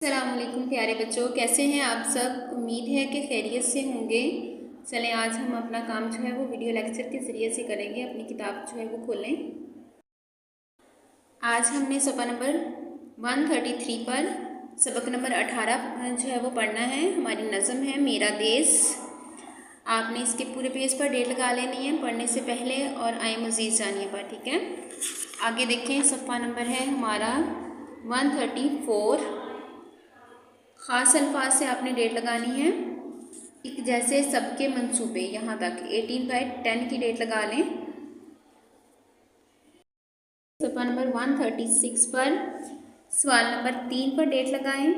अस्सलामुअलैकुम प्यारे बच्चों, कैसे हैं आप सब। उम्मीद है कि खैरियत से होंगे। चलें आज हम अपना काम जो है वो वीडियो लेक्चर के ज़रिए से करेंगे। अपनी किताब जो है वो खोलें। आज हमने सफ़ा नंबर 133 पर सबक नंबर 18 जो है वो पढ़ना है। हमारी नज़म है मेरा देश। आपने इसके पूरे पेज पर डेट लगा लेनी है पढ़ने से पहले और आए मज़ीद जानिए पर, ठीक है। आगे देखें, सफ़ा नंबर है हमारा 134। ख़ास अल्फाज से आपने डेट लगानी है। एक जैसे सबके मंसूबे, यहाँ तक 18/10 की डेट लगा लें। सफ़ा नंबर 136 पर सवाल नंबर 3 पर डेट लगाएं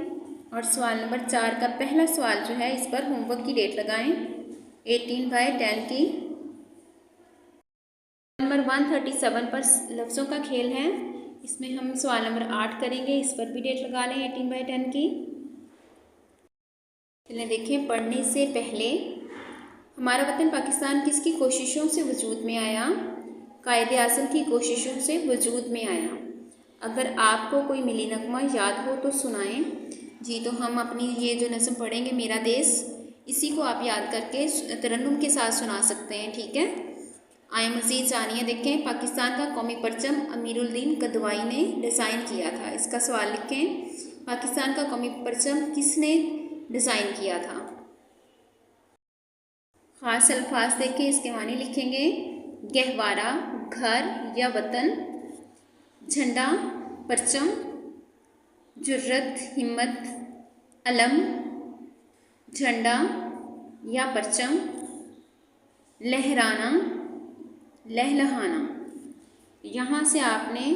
और सवाल नंबर 4 का पहला सवाल जो है इस पर होमवर्क की डेट लगाएं 18/10 की। नंबर 137 पर लफ्ज़ों का खेल है, इसमें हम सवाल नंबर 8 करेंगे। इस पर भी डेट लगा लें 18/10 की। चलिए देखें, पढ़ने से पहले हमारा वतन पाकिस्तान किसकी कोशिशों से वजूद में आया। कायदे आज़म की कोशिशों से वजूद में आया। अगर आपको कोई मिली नगमा याद हो तो सुनाएं। जी, तो हम अपनी ये जो नज़म पढ़ेंगे मेरा देश, इसी को आप याद करके तरन्नुम के साथ सुना सकते हैं, ठीक है। आए मज़ीद जानिए। देखें, पाकिस्तान का कौमी परचम अमीरुद्दीन कदवाई ने डिज़ाइन किया था। इसका सवाल लिखें, पाकिस्तान का कौमी परचम किसने डिज़ाइन किया था। ख़ास अल्फाज देखें, इसके मानी लिखेंगे। गहवारा घर या वतन, झंडा परचम, जुर्रत हिम्मत, अलम झंडा या परचम, लहराना लहलहाना। यहाँ से आपने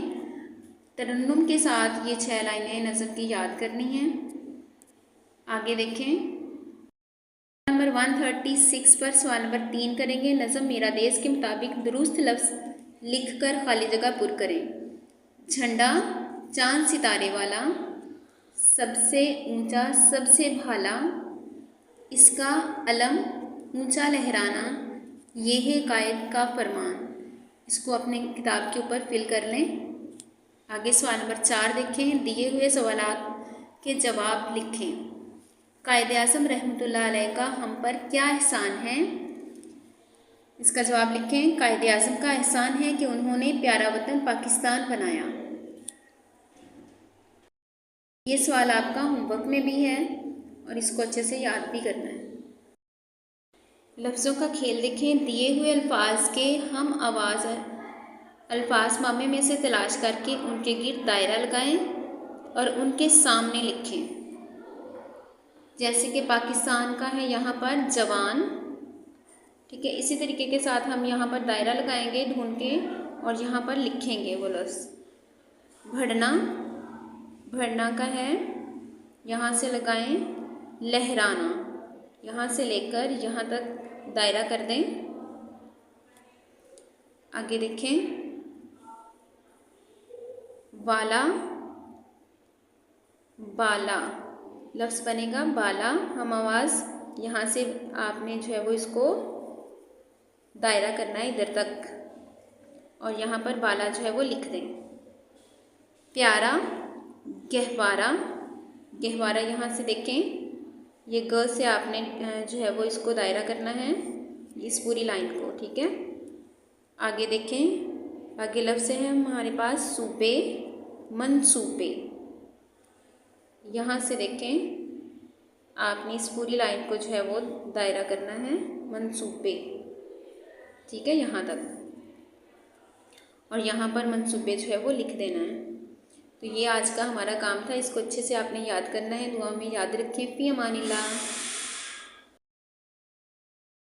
तरन्नुम के साथ ये 6 लाइनें नज़म की याद करनी हैं। आगे देखें, नंबर 136 पर सवाल नंबर 3 करेंगे। नज़म मेरा देश के मुताबिक दुरुस्त लफ्ज़ लिखकर खाली जगह पुर करें। झंडा चांद सितारे वाला, सबसे ऊंचा सबसे भाला, इसका अलम ऊंचा लहराना, ये है कायद का फरमान। इसको अपने किताब के ऊपर फिल कर लें। आगे सवाल नंबर 4 देखें। दिए हुए सवालात के जवाब लिखें। कायदे आज़म रहमतुल्लाह अलैह का हम पर क्या एहसान है। इसका जवाब लिखें। कायदे आज़म का एहसान है कि उन्होंने प्यारा वतन पाकिस्तान बनाया। ये सवाल आपका होमवर्क में भी है और इसको अच्छे से याद भी करना है। लफ्ज़ों का खेल देखें। दिए हुए अल्फाज के हम आवाज़ अल्फाज मामे में से तलाश करके उनके गिर्द दायरा लगाएं और उनके सामने लिखें। जैसे कि पाकिस्तान का है यहाँ पर जवान, ठीक है। इसी तरीके के साथ हम यहाँ पर दायरा लगाएंगे ढूंढ के और यहाँ पर लिखेंगे वो लफ्ज़। भरना, भरना का है, यहाँ से लगाएं लहराना, यहाँ से लेकर यहाँ तक दायरा कर दें। आगे देखें, वाला बाला लफ्ज़ बनेगा बाला। हम आवाज़ यहाँ से आपने जो है वो इसको दायरा करना है इधर तक और यहाँ पर बाला जो है वो लिख दें। प्यारा गहवारा, गहवारा यहाँ से देखें, ये ग से आपने जो है वो इसको दायरा करना है इस पूरी लाइन को, ठीक है। आगे देखें, आगे लफ्ज़ है हमारे पास सूबे मनसूबे। यहाँ से देखें, आपने इस पूरी लाइन को जो है वो दायरा करना है मनसूबे, ठीक है, यहाँ तक। और यहाँ पर मनसूबे जो है वो लिख देना है। तो ये आज का हमारा काम था। इसको अच्छे से आपने याद करना है। दुआ में याद रखें। फ़ी अमानिल्लाह।